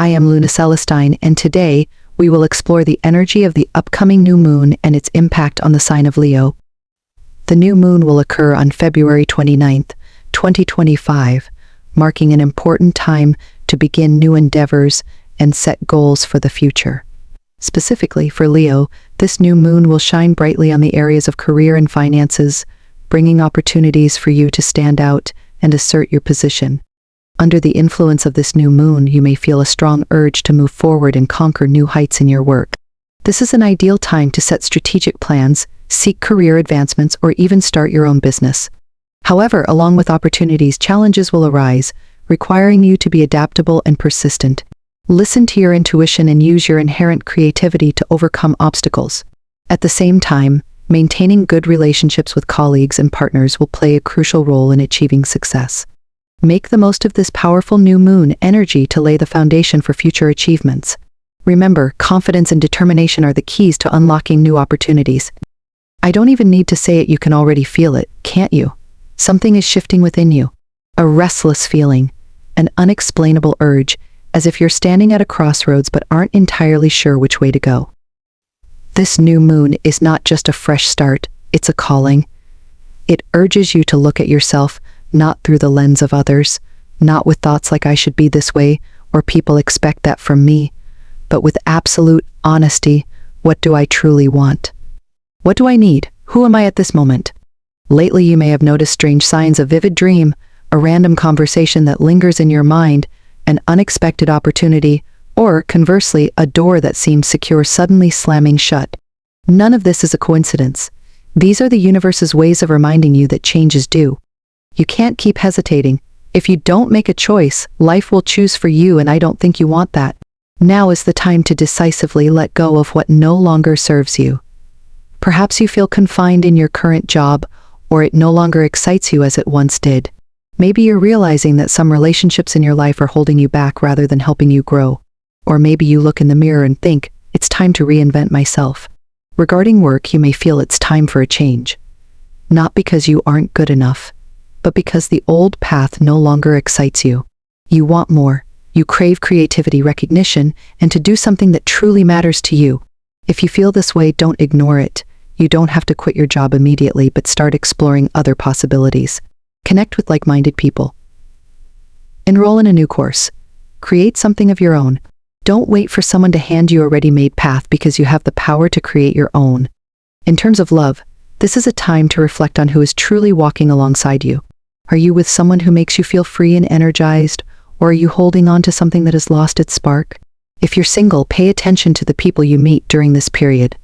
I am Luna Celestine, and today we will explore the energy of the upcoming new moon and its impact on the sign of Leo. The new moon will occur on February 29th, 2025, marking an important time to begin new endeavors and set goals for the future. Specifically for Leo, this new moon will shine brightly on the areas of career and finances, bringing opportunities for you to stand out and assert your position. Under the influence of this new moon, you may feel a strong urge to move forward and conquer new heights in your work. This is an ideal time to set strategic plans, seek career advancements, or even start your own business. However, along with opportunities, challenges will arise, requiring you to be adaptable and persistent. Listen to your intuition and use your inherent creativity to overcome obstacles. At the same time, maintaining good relationships with colleagues and partners will play a crucial role in achieving success. Make the most of this powerful new moon energy to lay the foundation for future achievements. Remember, confidence and determination are the keys to unlocking new opportunities. I don't even need to say it, you can already feel it, can't you? Something is shifting within you. A restless feeling, an unexplainable urge, as if you're standing at a crossroads but aren't entirely sure which way to go. This new moon is not just a fresh start, it's a calling. It urges you to look at yourself, not through the lens of others, not with thoughts like I should be this way, or people expect that from me, but with absolute honesty. What do I truly want? What do I need? Who am I at this moment? Lately you may have noticed strange signs: a vivid dream, a random conversation that lingers in your mind, an unexpected opportunity, or, conversely, a door that seemed secure suddenly slamming shut. None of this is a coincidence. These are the universe's ways of reminding you that change is due. You can't keep hesitating. If you don't make a choice, life will choose for you, and I don't think you want that. Now is the time to decisively let go of what no longer serves you. Perhaps you feel confined in your current job, or it no longer excites you as it once did. Maybe you're realizing that some relationships in your life are holding you back rather than helping you grow. Or maybe you look in the mirror and think, it's time to reinvent myself. Regarding work, you may feel it's time for a change. Not because you aren't good enough, but because the old path no longer excites you. You want more. You crave creativity, recognition, and to do something that truly matters to you. If you feel this way, don't ignore it. You don't have to quit your job immediately, but start exploring other possibilities. Connect with like-minded people. Enroll in a new course. Create something of your own. Don't wait for someone to hand you a ready-made path, because you have the power to create your own. In terms of love, this is a time to reflect on who is truly walking alongside you. Are you with someone who makes you feel free and energized, or are you holding on to something that has lost its spark? If you're single, pay attention to the people you meet during this period.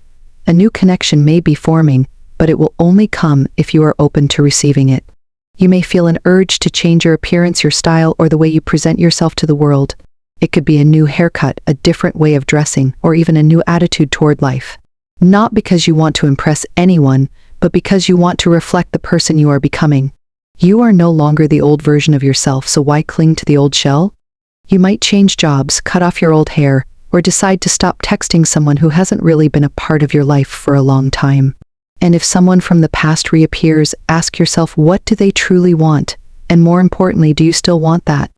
A new connection may be forming, but it will only come if you are open to receiving it. You may feel an urge to change your appearance, your style, or the way you present yourself to the world. It could be a new haircut, a different way of dressing, or even a new attitude toward life. Not because you want to impress anyone, but because you want to reflect the person you are becoming. You are no longer the old version of yourself, so why cling to the old shell? You might change jobs, cut off your old hair, or decide to stop texting someone who hasn't really been a part of your life for a long time. And if someone from the past reappears, ask yourself, what do they truly want? And more importantly, do you still want that?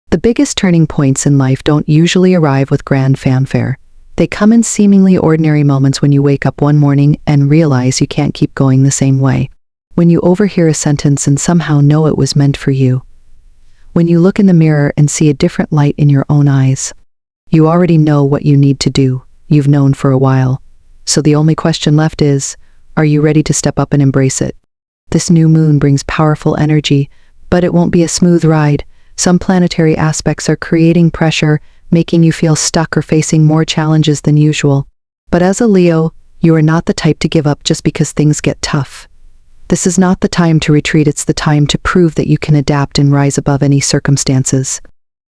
The biggest turning points in life don't usually arrive with grand fanfare. They come in seemingly ordinary moments, when you wake up one morning and realize you can't keep going the same way. When you overhear a sentence and somehow know it was meant for you. When you look in the mirror and see a different light in your own eyes. You already know what you need to do. You've known for a while. So the only question left is, are you ready to step up and embrace it? This new moon brings powerful energy, but it won't be a smooth ride. Some planetary aspects are creating pressure, making you feel stuck or facing more challenges than usual. But as a Leo, you are not the type to give up just because things get tough. This is not the time to retreat, it's the time to prove that you can adapt and rise above any circumstances.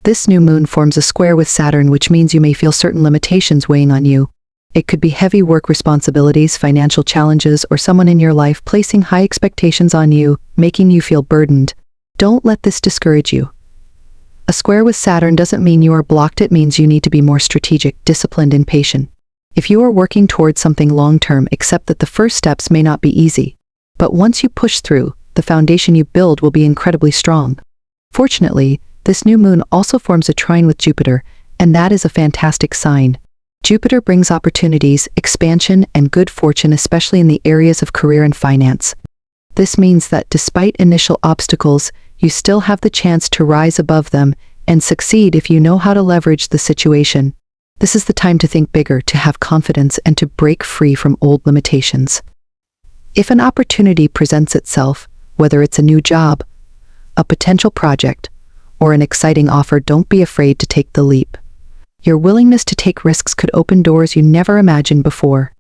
This new moon forms a square with Saturn, which means you may feel certain limitations weighing on you. It could be heavy work responsibilities, financial challenges, or someone in your life placing high expectations on you, making you feel burdened. Don't let this discourage you. A square with Saturn doesn't mean you are blocked, it means you need to be more strategic, disciplined, and patient. If you are working towards something long-term, accept that the first steps may not be easy. But once you push through, the foundation you build will be incredibly strong. Fortunately, this new moon also forms a trine with Jupiter, and that is a fantastic sign. Jupiter brings opportunities, expansion, and good fortune, especially in the areas of career and finance. This means that despite initial obstacles, you still have the chance to rise above them and succeed if you know how to leverage the situation. This is the time to think bigger, to have confidence, and to break free from old limitations. If an opportunity presents itself, whether it's a new job, a potential project, or an exciting offer, don't be afraid to take the leap. Your willingness to take risks could open doors you never imagined before.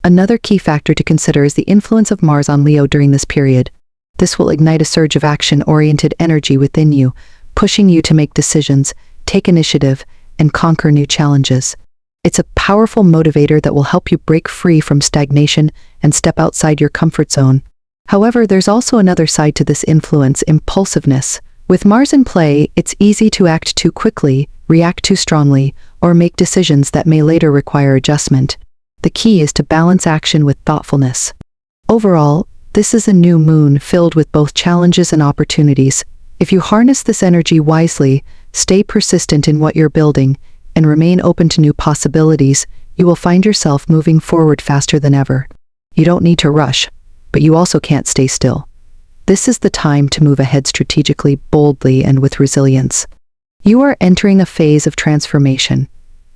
Another key factor to consider is the influence of Mars on Leo during this period. This will ignite a surge of action-oriented energy within you, pushing you to make decisions, take initiative, and conquer new challenges. It's a powerful motivator that will help you break free from stagnation and step outside your comfort zone. However, there's also another side to this influence: impulsiveness. With Mars in play, it's easy to act too quickly, react too strongly, or make decisions that may later require adjustment. The key is to balance action with thoughtfulness. Overall, this is a new moon filled with both challenges and opportunities. If you harness this energy wisely, stay persistent in what you're building, and remain open to new possibilities, you will find yourself moving forward faster than ever. You don't need to rush, but you also can't stay still. This is the time to move ahead strategically, boldly, and with resilience. You are entering a phase of transformation.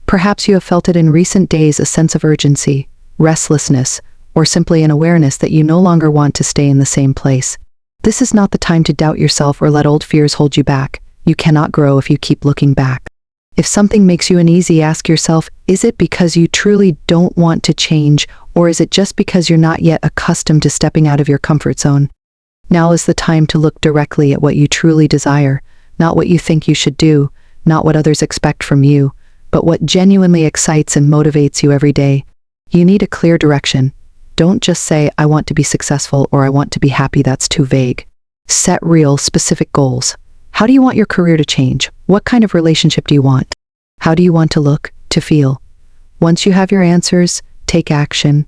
Perhaps you have felt it in recent days, a sense of urgency, restlessness, or simply an awareness that you no longer want to stay in the same place. This is not the time to doubt yourself or let old fears hold you back. You cannot grow if you keep looking back. If something makes you uneasy, ask yourself, is it because you truly don't want to change, or is it just because you're not yet accustomed to stepping out of your comfort zone? Now is the time to look directly at what you truly desire, not what you think you should do, not what others expect from you, but what genuinely excites and motivates you every day. You need a clear direction. Don't just say, I want to be successful or I want to be happy. That's too vague. Set real, specific goals. How do you want your career to change? What kind of relationship do you want? How do you want to look, to feel? Once you have your answers, take action.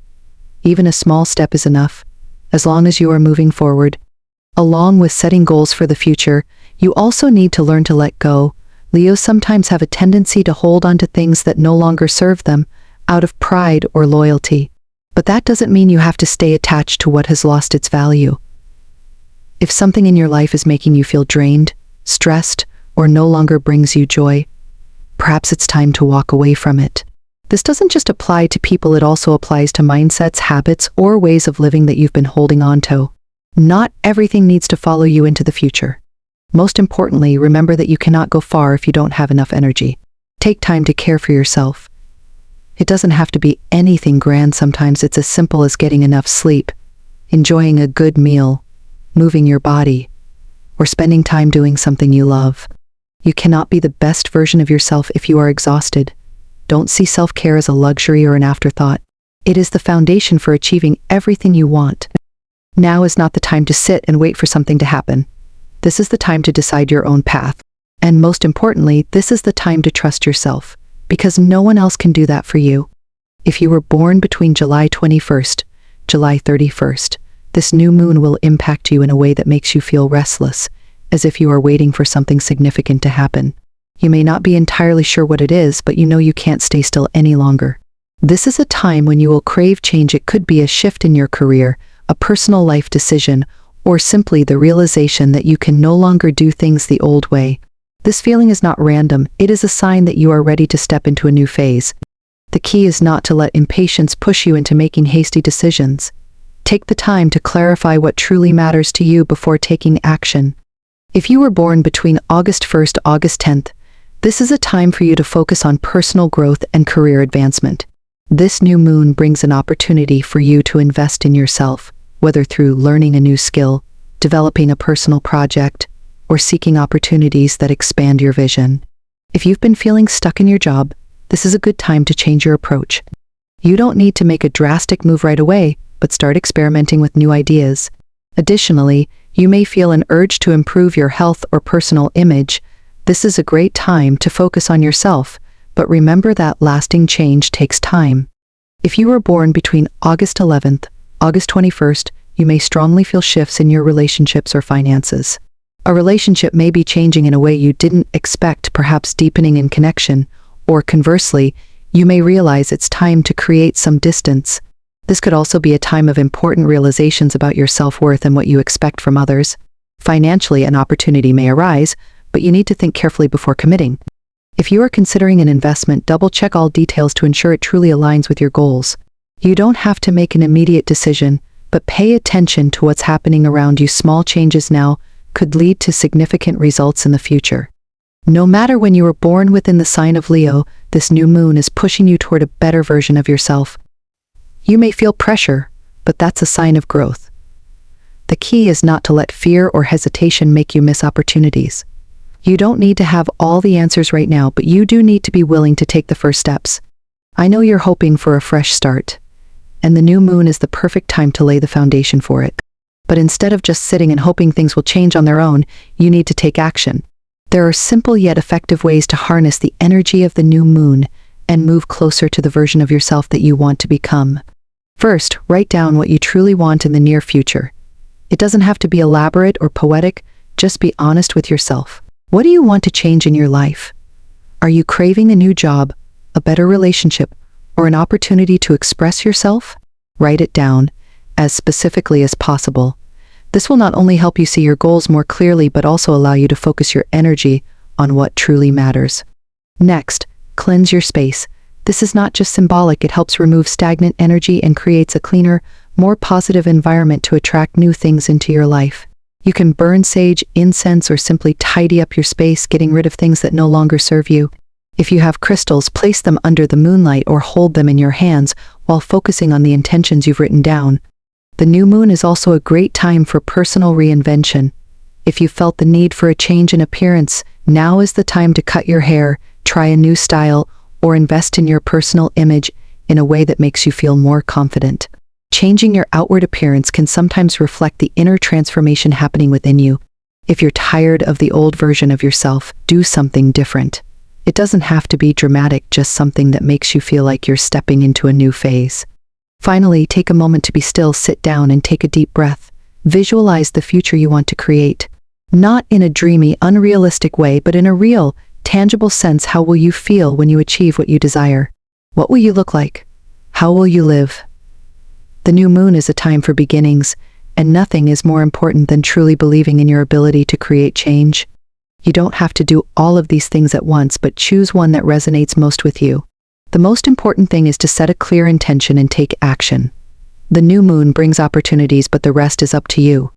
Even a small step is enough, as long as you are moving forward. Along with setting goals for the future, you also need to learn to let go. Leos sometimes have a tendency to hold on to things that no longer serve them, out of pride or loyalty. But that doesn't mean you have to stay attached to what has lost its value. If something in your life is making you feel drained, stressed, or no longer brings you joy, perhaps it's time to walk away from it. This doesn't just apply to people, it also applies to mindsets, habits, or ways of living that you've been holding on to. Not everything needs to follow you into the future. Most importantly, remember that you cannot go far if you don't have enough energy. Take time to care for yourself. It doesn't have to be anything grand. Sometimes it's as simple as getting enough sleep, enjoying a good meal, moving your body, or spending time doing something you love. You cannot be the best version of yourself if you are exhausted. Don't see self-care as a luxury or an afterthought. It is the foundation for achieving everything you want. Now is not the time to sit and wait for something to happen. This is the time to decide your own path. And most importantly, this is the time to trust yourself, because no one else can do that for you. If you were born between July 21st, July 31st, this new moon will impact you in a way that makes you feel restless, as if you are waiting for something significant to happen. You may not be entirely sure what it is, but you know you can't stay still any longer. This is a time when you will crave change. It could be a shift in your career, a personal life decision, or simply the realization that you can no longer do things the old way. This feeling is not random. It is a sign that you are ready to step into a new phase. The key is not to let impatience push you into making hasty decisions. Take the time to clarify what truly matters to you before taking action. If you were born between August 1st to August 10th, this is a time for you to focus on personal growth and career advancement. This new moon brings an opportunity for you to invest in yourself, whether through learning a new skill, developing a personal project, or seeking opportunities that expand your vision. If you've been feeling stuck in your job, this is a good time to change your approach. You don't need to make a drastic move right away, but start experimenting with new ideas. Additionally, you may feel an urge to improve your health or personal image. This is a great time to focus on yourself, but remember that lasting change takes time. If you were born between August 11th, August 21st, you may strongly feel shifts in your relationships or finances. A relationship may be changing in a way you didn't expect, perhaps deepening in connection, Or conversely, you may realize it's time to create some distance. This could also be a time of important realizations about your self-worth and what you expect from others. Financially, an opportunity may arise, but you need to think carefully before committing. If you are considering an investment, double-check all details to ensure it truly aligns with your goals. You don't have to make an immediate decision, but pay attention to what's happening around you. Small changes now could lead to significant results in the future. No matter when you were born within the sign of Leo, this new moon is pushing you toward a better version of yourself. You may feel pressure, but that's a sign of growth. The key is not to let fear or hesitation make you miss opportunities. You don't need to have all the answers right now, but you do need to be willing to take the first steps. I know you're hoping for a fresh start, and the new moon is the perfect time to lay the foundation for it. But instead of just sitting and hoping things will change on their own, you need to take action. There are simple yet effective ways to harness the energy of the new moon and move closer to the version of yourself that you want to become. First, write down what you truly want in the near future. It doesn't have to be elaborate or poetic, just be honest with yourself. What do you want to change in your life? Are you craving a new job, a better relationship, or an opportunity to express yourself? Write it down, as specifically as possible. This will not only help you see your goals more clearly, but also allow you to focus your energy on what truly matters. Next, cleanse your space. This is not just symbolic, it helps remove stagnant energy and creates a cleaner, more positive environment to attract new things into your life. You can burn sage, incense, or simply tidy up your space, getting rid of things that no longer serve you. If you have crystals, place them under the moonlight or hold them in your hands while focusing on the intentions you've written down. The new moon is also a great time for personal reinvention. If you felt the need for a change in appearance, now is the time to cut your hair, try a new style, or invest in your personal image in a way that makes you feel more confident. Changing your outward appearance can sometimes reflect the inner transformation happening within you. If you're tired of the old version of yourself, do something different. It doesn't have to be dramatic, just something that makes you feel like you're stepping into a new phase. Finally, take a moment to be still, sit down and take a deep breath. Visualize the future you want to create. Not in a dreamy, unrealistic way, but in a real, tangible sense. How will you feel when you achieve what you desire? What will you look like? How will you live? The new moon is a time for beginnings, and nothing is more important than truly believing in your ability to create change. You don't have to do all of these things at once, but choose one that resonates most with you. The most important thing is to set a clear intention and take action. The new moon brings opportunities, but the rest is up to you.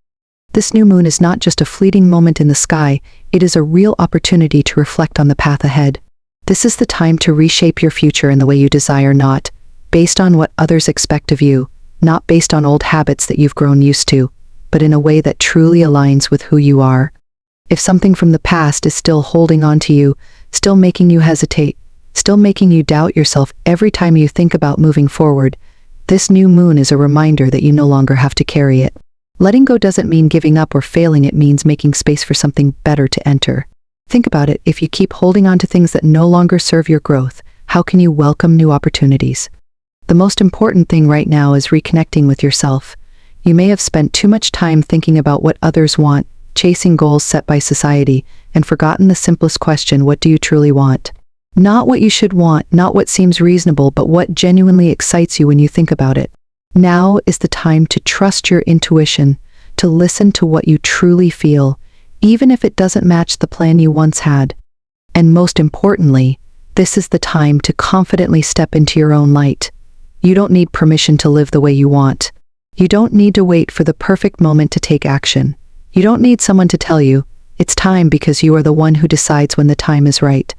This new moon is not just a fleeting moment in the sky, it is a real opportunity to reflect on the path ahead. This is the time to reshape your future in the way you desire, not based on what others expect of you, not based on old habits that you've grown used to, but in a way that truly aligns with who you are. If something from the past is still holding on to you, still making you hesitate, still making you doubt yourself every time you think about moving forward, this new moon is a reminder that you no longer have to carry it. Letting go doesn't mean giving up or failing, it means making space for something better to enter. Think about it, if you keep holding on to things that no longer serve your growth, how can you welcome new opportunities? The most important thing right now is reconnecting with yourself. You may have spent too much time thinking about what others want, chasing goals set by society, and forgotten the simplest question: what do you truly want? Not what you should want, not what seems reasonable, but what genuinely excites you when you think about it. Now is the time to trust your intuition, to listen to what you truly feel, even if it doesn't match the plan you once had. And most importantly, this is the time to confidently step into your own light. You don't need permission to live the way you want. You don't need to wait for the perfect moment to take action. You don't need someone to tell you it's time, because you are the one who decides when the time is right.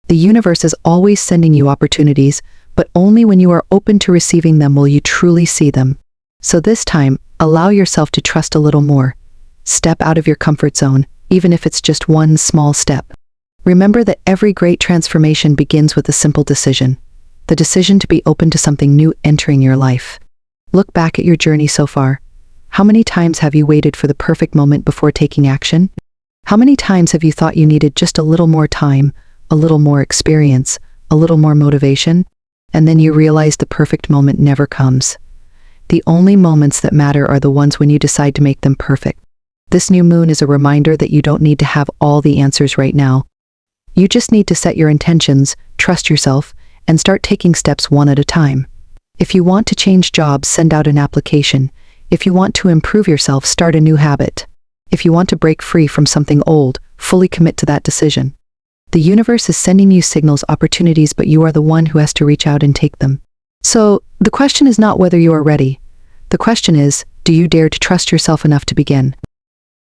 The universe is always sending you opportunities, but only when you are open to receiving them will you truly see them. So this time, allow yourself to trust a little more. Step out of your comfort zone, even if it's just one small step. Remember that every great transformation begins with a simple decision. The decision to be open to something new entering your life. Look back at your journey so far. How many times have you waited for the perfect moment before taking action? How many times have you thought you needed just a little more time, a little more experience, a little more motivation? And then you realize the perfect moment never comes. The only moments that matter are the ones when you decide to make them perfect. This new moon is a reminder that you don't need to have all the answers right now. You just need to set your intentions, trust yourself, and start taking steps one at a time. If you want to change jobs, send out an application. If you want to improve yourself, start a new habit. If you want to break free from something old, fully commit to that decision. The universe is sending you signals, opportunities, but you are the one who has to reach out and take them. So, the question is not whether you are ready. The question is, do you dare to trust yourself enough to begin?